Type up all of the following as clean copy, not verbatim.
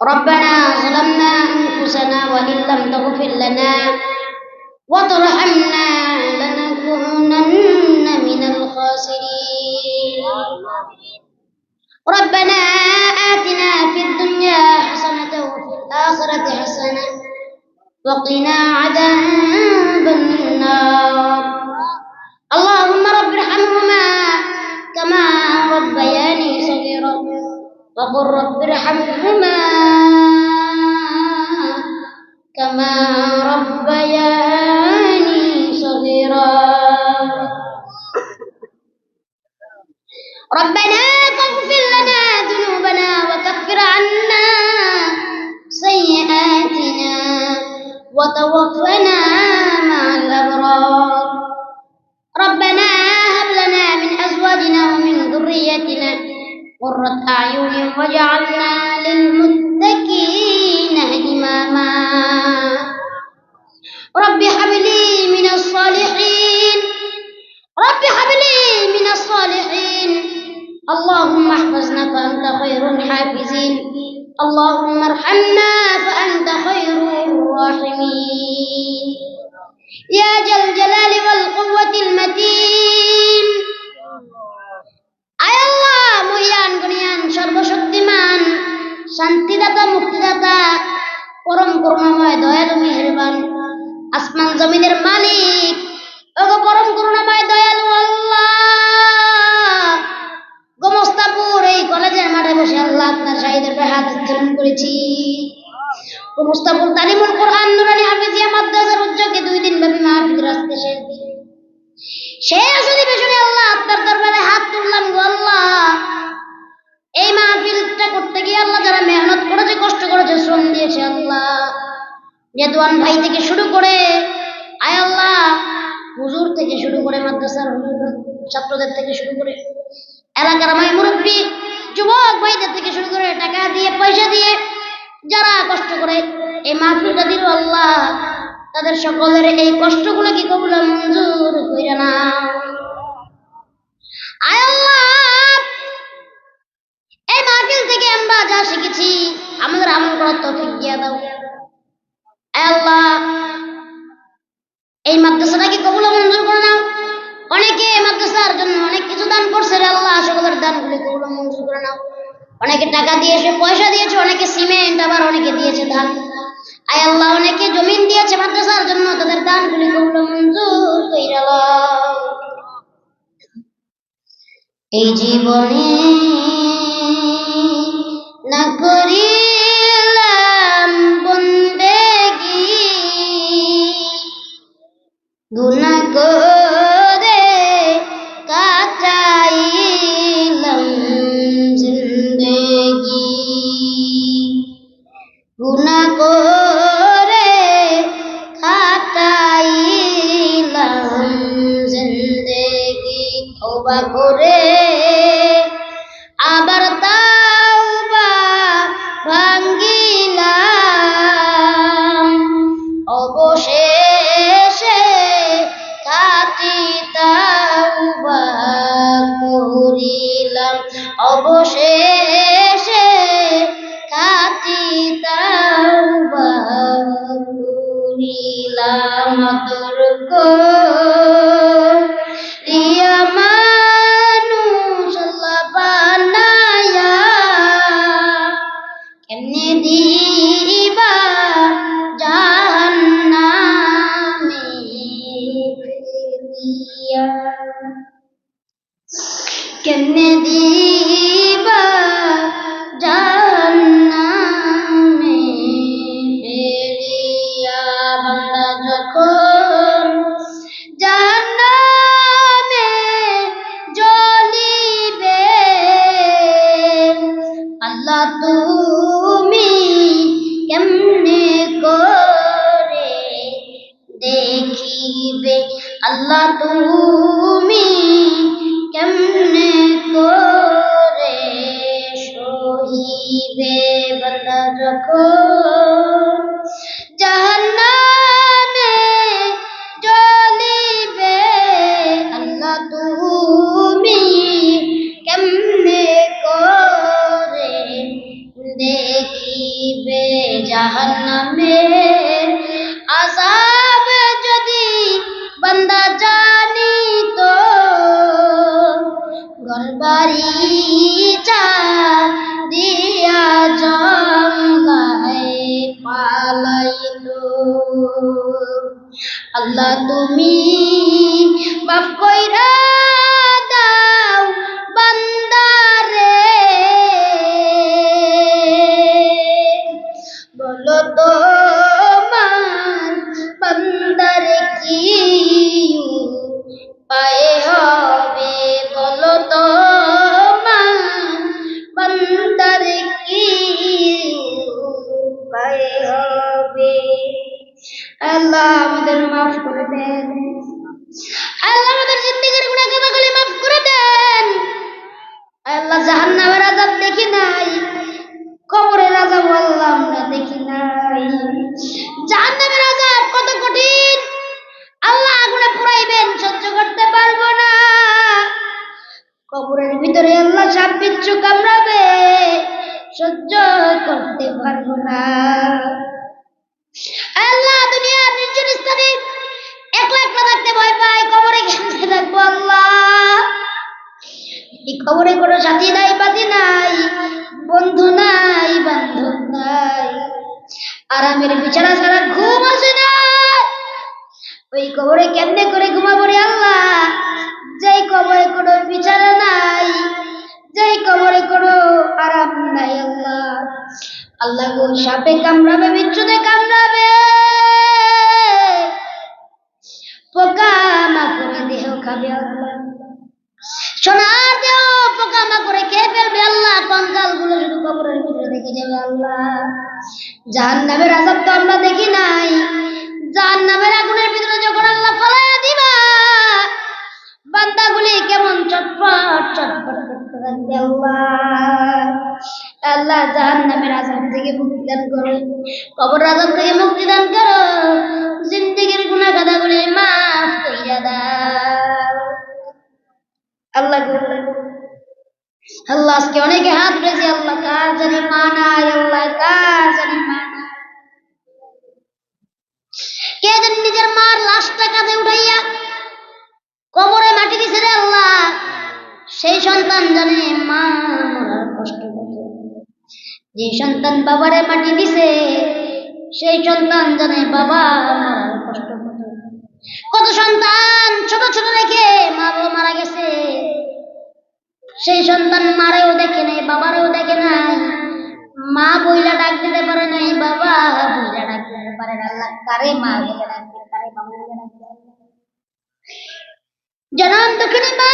ربنا ظلمنا أنفسنا وإن لم تغفر لنا وترحمنا لنكونن من الخاسرين ربنا آتنا في الدنيا حسنة وفي الآخرة حسنة وقنا عذاب النار اللهم رب ارحمهما كما ربياني صغيرا وقل رب ارحمهما كما ربياني صغيرا ربنا فاغفر لنا ذنوبنا وكفر عنا سيئاتنا وتوفنا مع الأبرار ربنا هب لنا من أزواجنا ومن ذريتنا قرة أعين واجعلنا للمتقين إماما رب هب لي من الصالحين رب هب لي من الصالحين اللهم احفظنا فأنت خير الحافظين اللهم ارحمنا فأنت خير الراحمين يا ذا الجلال والقوة المتين আয় আল্লাহ মহিয়ান গুণিয়ান সর্বশক্তিমান শান্তিদাতা মুক্তিদাতা পরম করুণাময় দয়ালু মেহেরবান আসমান জমিনের মালিক ওগো পরম করুণাময় দয়ালু আল্লাহ গোমস্তাপুর এই কলেজের মাঠে বসে আল্লাহ আপনার শাহিদের হাত উত্তোলন করেছি গোমস্তাপুর তালিমুল কোরআন নুরানি হাফিজিয়া মাদ্রাসার উদ্যোগে 2 দিন ব্যাপী মাহফিল আজকে শেষ অধিবেশনে আল্লাহ আপনার দরবারে হাত তুললাম গো আল্লাহ এই মাহফিলটা করতে গিয়ে আল্লাহ যারা মেহনত করেছে কষ্ট করেছে শ্রম দিয়েছে আল্লাহ জেদওয়ান ভাই থেকে শুরু করে আয় আল্লাহ হুজুর থেকে শুরু করে মাদ্রাসার হুজুর ছাত্রদের থেকে শুরু করে এলাকার মাই মুরব্বী যুবক ভাইদের থেকে শুরু করে টাকা দিয়ে পয়সা দিয়ে যারা কষ্ট করে এই মাহফিলটা দিল আল্লাহ তাদের সকলের এই কষ্টগুলো কি কবুল মঞ্জুর কইরা নাও আয় আল্লাহ এই মাহফিল থেকে আমরা যা শিখেছি আমাদের আমল করার তৌফিক দিয়ে দাও আয় আল্লাহ এই মাদ্রাসাটাকে কবুল মঞ্জুর করে নাও অনেকে মাদ্রাসার জন্য অনেক কিছু দান করছে রে আল্লাহ সকলের দানগুলি কবুল মঞ্জুর করে নাও অনেকে টাকা দিয়েছে পয়সা দিয়েছে অনেকে সিমেন্ট আবার অনেকে দিয়েছে ধান আয় আল্লাহ অনেকে জমিন দিয়েছে মাদ্রাসার জন্য তাদের দানগুলি কবুল মঞ্জুর কইরা লও এই জীবনে না করিলাম বন্দেগি গুনাহ করে কাটাইলাম জিন্দেগি গুনাহ করে কাটাইলাম জিন্দেগি তওবা করে আবার তাওবা ভাঙ্গিলাম অবশেষে কাটি তাওবা করিলাম অবশেষে কাটি তাওবা করিলাম তর্ক রিয়া মানুষ আল্লাহ বানায়া কেমনে দিবা জাহান্নামে ফেলিয়া কেমনে দিবা জাহান্নামে ফেলিয়া বান্দা যখন জাহান্নামে জ্বলিবে আল্লাহ তুমি কেমনে করে দেখিবে আল্লাহ তুমি কেমনে করে সহিবে বান্দা যখন জাহান্নামে জ্বলিবে আল্লাহ তুমি কেমনে করে দেখিবে দিবে জাহান্নামের আযাব যদি বান্দা জানিত ঘরবাড়ি দিয়া জঙ্গলায় পালাইতো। আল্লাহ তুমি মাফ কইরা দাও বান্দারে, বলো তো বান্দারে কি পায়ে হবে, বলো তো বান্দারে কি পায়ে হবে। আল্লাহ আমাদের মাফ করে দেন, আল্লাহ আমাদের জিন্দেগির গুনাহগুলো মাফ করে দেন। আল্লাহ জাহান্নামের আযাব দেখি নাই, কবরের আযাব আল্লাহ আমরা দেখি নাই। জাহান্নামের আযাব কত কঠিন, আল্লাহ আগুনে পুরাইবেন সহ্য করতে পারবো না। কবরের ভিতরে আল্লাহ সাপ বিচ্ছু কামড়াবে, সহ্য করতে পারবো না। আল্লাহ দুনিয়ার নির্জন স্থানে একলা একলা থাকতে ভয় পাই, কবরে কেমনে থাকবো আল্লাহ? এই কবরে কোনো সাথী নাই, পাতি নাই, বন্ধু নাই, বান্ধব নাই, আরামের বিছানা ছাড়া ঘুম আসে না। ওই কবরে কেমনে করে ঘুমাবো রে আল্লাহ? যেই কবরে কোনো বিছানা নাই, যেই কবরে কোনো আরাম নাই আল্লাহ। আল্লাহ গো সাপে কামড়াবে, বিচ্ছুতে কামড়াবে, পোকা মাকড়ে দেহ খাবে আল্লাহ, সোনার দেহ পোকা মাকড়ে খেয়ে ফেলবে আল্লাহ, কঙ্কাল গুলো শুধু কবরের ভিতরে দেখে যাবে আল্লাহ। জাহান্নামের আযাব তো আমরা দেখি নাই, জাহান্নামের আগুনের ভিতরে যখন আল্লাহ ফলাইয়া দিবা, বান্দাগুলি কেমন চটপট চটপট করতে থাকবে আল্লাহ। আল্লাহ জাহান্নামের আযাব থেকে মুক্তি দান করো, কবরের আযাব থেকে মুক্তি দান করো, জিন্দেগির গুনাহ গাদাগুলি মাফ কইরা দাও আল্লাহ। আল্লাহ আজকে অনেকে হাত উঠেছে আল্লাহ, কার জানি মা নাই আল্লাহ, কার জানি মা নাই, কে যেন নিজের মার লাশটা কাঁধে উঠাইয়া কবরে মাটি দিছে রে আল্লাহ, সেই সন্তান জানে মা মরার কষ্ট কত। যে সন্তান বাবারে মাটি দিছে সেই সন্তান জানে বাবা মরার কষ্ট কত। কত সন্তান ছোট ছোট রেখে মা বাবা মারা গেছে, সেই সন্তান মারেও দেখে নাই, বাবারেও দেখে নাই, মা বইলা ডাক দিতে পারে নাই, বাবা বইলা ডাক দিতে পারে না। আল্লাহ কারে মা বলে ডাকবে, কারে বাবা বলে ডাকবে? জনম দুঃখিনী মা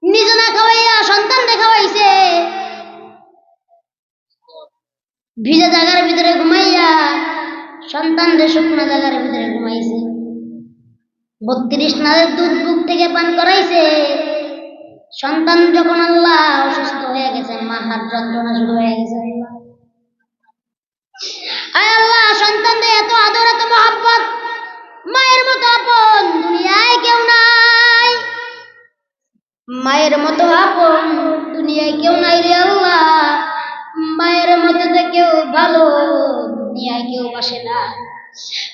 নিজে না খাওয়াইয়া সন্তানকে খাওয়াইছে, ভিজা জায়গার ভিতরে ঘুমাইয়া সন্তানদের শুকনো জায়গার ভিতরে ঘুমাইছে, 32 নালের দুধ বুক থেকে পান করাইছে। সন্তান যখন আল্লাহ অসুস্থ হয়ে গেছে, মাথার যন্ত্রণা শুরু হয়ে গেছে, আয় আল্লাহ সন্তানদের এত আদর এত মহব্বত, মায়ের মতো আপন দুনিয়ায় কেউ নাই, মায়ের মতো আপন দুনিয়ায় কেউ নাই রে আল্লাহ। মায়ের মতো তো কেউ ভালো দুনিয়ায় কেউ বাসে না,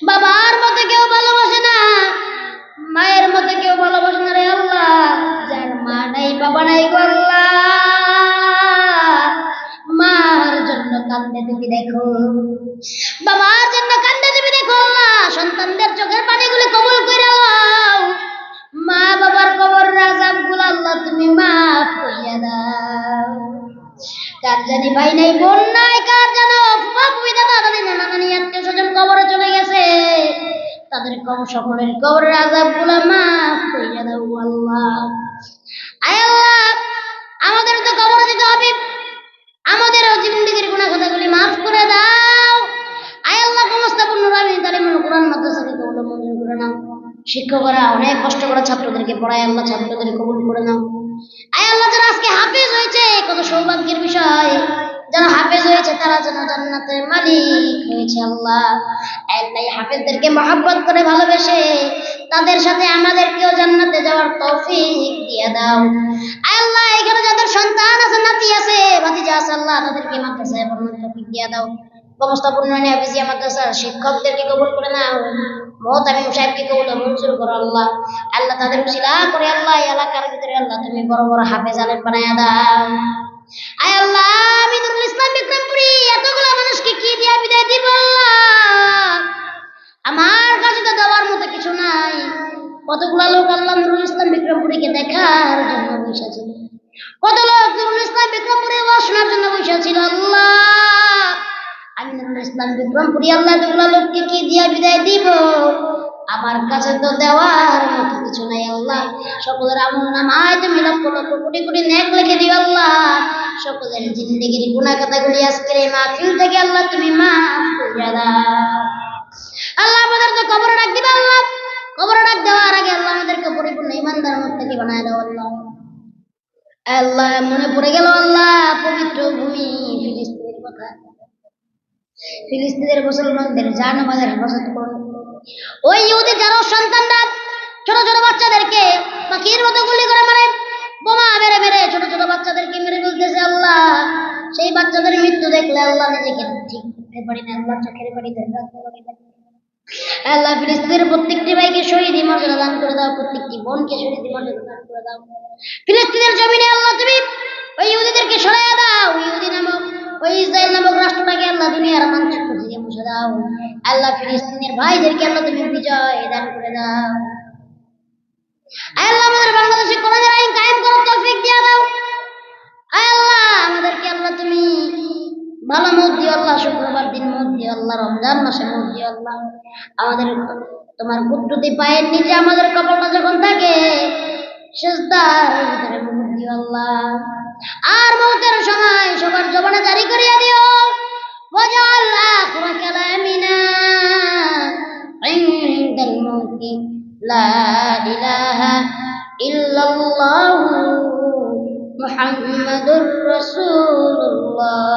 বাবার মতো কেউ ভালোবাসে না, মায়ের মতো কেউ ভালোবাসে না রে আল্লাহ। যার মা নাই বাবা নাই গো আল্লাহ, মার জন্য কান্দে তুমি দেখো, বাবার জন্য কান্দে তুমি দেখো আল্লাহ। সন্তানদের চোখের পানিগুলো কবুল করে নাও, মা বাবার কবরের আযাবগুলো আল্লাহ তুমি মাফ কইরা দাও। কার জানি ভাই নাই বোন নাই, কার জানো ফুফা ফুফি দাদা দাদি নানা নানি আত্মীয় স্বজন কবরে চলে গেছে, তাদের সকলের কবরের আযাবগুলো মাফ কইরা দাও আল্লাহ। আয় আল্লাহ আমাদের তো কবরে যেতে হবে, আমাদের জিন্দেগির গুনাহ খাতাগুলি মাফ করে দাও। আয় আল্লাহ সমস্তপূর্ণ রামিন তালিমুল কোরআন মাদ্রাসাকে কবুল মঞ্জুর করে নাও। শিক্ষকরা অনেক কষ্ট করে ছাত্রদেরকে পড়ায়, আল্লাহ ছাত্রদের কবুল করে নাও। আয় আল্লাহ যারা আজকে হাফেজ হয়েছে, কত সৌভাগ্যের বিষয়, যারা হাফেজ হয়েছে তারা যেন জান্নাতের মালিক হয়েছে আল্লাহ। আল্লাহ হাফেজদেরকে মহব্বত করে ভালোবেসে তাদের সাথে আমাদেরকেও জান্নাতে যাওয়ার তৌফিক দিয়ে দাও। আল্লাহ এখানে যাদের সন্তান আছে, নাতি আছে, ভাতিজা আছে, আল্লাহ তাদেরকে মাদ্রাসায় পড়ানোর তৌফিক দিয়ে দাও। ব্যবস্থাপনা হাফিজিয়া মাদ্রাসার শিক্ষকদেরকে কবুল করে নাও। মুহতামিম সাহেবকে কবুল ও মঞ্জুর করো আল্লাহ। আল্লাহ তাদের উসিলা করে আল্লাহ এই এলাকার ভিতরে আল্লাহ তুমি বড় বড় হাফেজ আলেম বানায়া দাও। আয় আল্লাহ, আমি নুরুল ইসলাম বিক্রমপুরী এতগুলো মানুষকে কি দিয়া বিদায় দিব আল্লাহ? আমার কাছে তো দেওয়ার মতো কিছু নাই। কতগুলো লোক আল্লাহ নুরুল ইসলাম বিক্রমপুরীকে দেখার জন্য বসেছিল, কত লোক নুরুল ইসলাম বিক্রমপুরী ওয়াজ শোনার জন্য বসেছিল আল্লাহ। আমি নুরুল ইসলাম বিক্রমপুরী আল্লাহ এতগুলো লোককে কি দিয়া বিদায় দিব? আমার কাছে তো দেওয়ার মতো কিছু নাই আল্লাহ। সকলের আমল নামায় তুমি লক্ষ লক্ষ কোটি কোটি নেক লিখে দিও আল্লাহ। সকলের জিন্দেগির গুনাহ কথাগুলি আজকের এই মাহফিল থেকে আল্লাহ তুমি মাফ করে দাও আল্লাহ। আমাদের তো কবরে ডাক দিবা আল্লাহ, কবরে ডাক দেওয়ার আগে আল্লাহ আমাদেরকে পরিপূর্ণ ঈমানদার থেকে বানায় দাও আল্লাহ। আল্লাহ মনে পড়ে গেল আল্লাহ পবিত্র ভূমি ফিলিস্তিনের কথা। ফিলিস্তিনের মুসলমানদের জান-মালের হেফাজত করো। ওই ইহুদি যারা সন্তানরা ছোট ছোট বাচ্চাদেরকে পাখির মতো গুলি করে মারে, বোমা মেরে মেরে ছোট ছোট বাচ্চাদেরকে মেরে ফেলতেছে আল্লাহ। সেই বাচ্চাদের মৃত্যু দেখলে আল্লাহ নিজেকে ঠিক করতে পারি না আল্লাহ, চোখের পানি আল্লাহ। ফিলিস্তিনের প্রত্যেকটি ভাইকে শহীদি মর্যাদা দান করে দাও, প্রত্যেকটি বোনকে শহীদি মর্যাদা দান করে দাও। ফিলিস্তিনের জমিনে আল্লাহ তুমি ওই ইহুদিদেরকে সরাইয়া দাও। ইহুদি নামক ওই ইসরায়েল নামক রাষ্ট্রটাকে আল্লাহ দুনিয়ার মানচিত্র থেকে মুছে দাও আল্লাহ। ফিলিস্তিনের ভাইদেরকে আল্লাহ তুমি বিজয় দান করে দাও আল্লাহ। আমাদের বাংলাদেশে কোরআনের আইন কায়েম করার তৌফিক দিয়ে দাও আল্লাহ। আমাদেরকে আল্লাহ তুমি ভালো মত দিও আল্লাহ, শুক্রবার দিন মত দিও আল্লাহ, রমজান মাসে মত দিও আল্লাহ। আমাদের তোমার কুদরতি পায়ের নিচে আমাদের কপালটা যখন থাকে সিজদার ভিতরে মুখ দিও আল্লাহ। আর মৌতের সময় সবার জবানে জারি করিয়া দিও ওয়াজআল আখিরা কালামিনা ইনদাল মাউতি লা ইলাহা ইল্লাল্লাহু মুহাম্মাদুর রাসূলুল্লাহ।